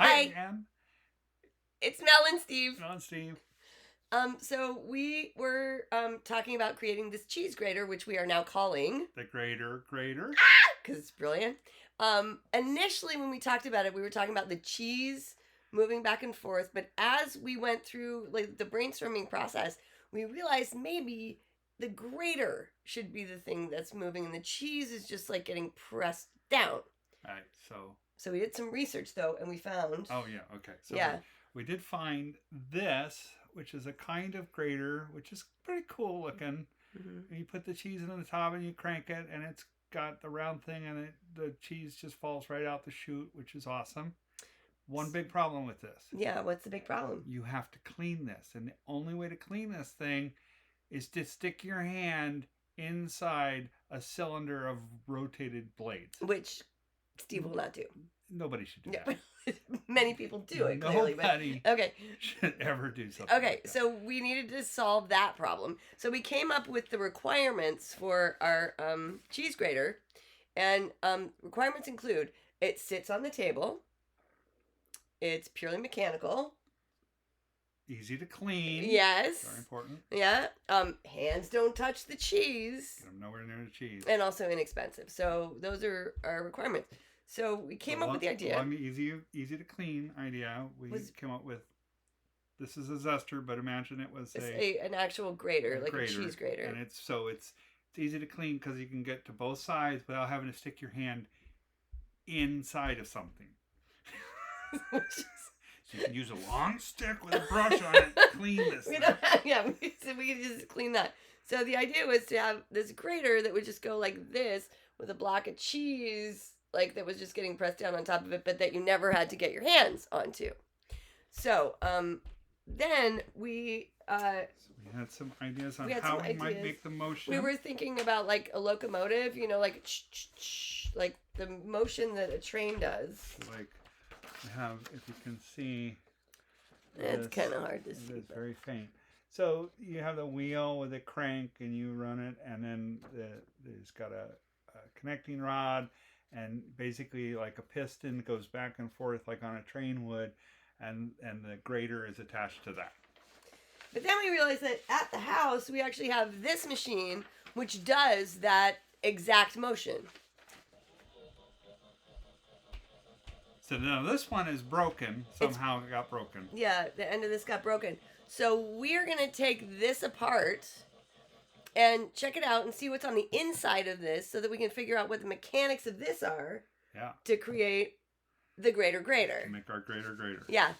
Hi. Ann. It's Mel and Steve. Mel and Steve. So we were talking about creating this cheese grater, which we are now calling the Greater Grater, because it's brilliant. Initially, when we talked about it, we were talking about the cheese moving back and forth. But as we went through like the brainstorming process, we realized maybe the grater should be the thing that's moving, and the cheese is just like getting pressed down. All right. So we did some research though, and we found. Oh yeah. Okay. So yeah. We did find this, which is a kind of grater, which is pretty cool looking. Mm-hmm. You put the cheese in the top and you crank it, and it's got the round thing, and the cheese just falls right out the chute, which is awesome. One big problem with this. Yeah, what's the big problem? You have to clean this, and the only way to clean this thing is to stick your hand inside a cylinder of rotated blades. Which Steve will not do. Nobody should do that. Many people do it, clearly. Nobody should ever do something Okay, like that. So we needed to solve that problem. So we came up with the requirements for our cheese grater. And requirements include, it sits on the table. It's purely mechanical. Easy to clean. Yes. Very important. Yeah. Hands don't touch the cheese. Get them nowhere near the cheese. And also inexpensive. So those are our requirements. So we came up with the idea. One easy to clean idea. We came up with. This is a zester, but imagine it was an actual grater, like a cheese grater. And it's easy to clean because you can get to both sides without having to stick your hand inside of something. So you can use a long stick with a brush on it to clean this. We can just clean that. So the idea was to have this grater that would just go like this with a block of cheese, like that was just getting pressed down on top of it, but that you never had to get your hands onto. So then we had some ideas on how we might make the motion. We were thinking about like a locomotive, like like the motion that a train does. Like we have, if you can see, it's kind of hard to see. It's very faint. So you have the wheel with a crank, and you run it, and then there's got a connecting rod, and basically like a piston goes back and forth like on a train would, and the grater is attached to that. But then we realized that at the house we actually have this machine which does that exact motion. So now this one is broken. Somehow it got broken. Yeah, the end of this got broken. So we're going to take this apart and check it out and see what's on the inside of this so that we can figure out what the mechanics of this are. Yeah. To create the Greater Grater. To make our Greater Grater. Yeah.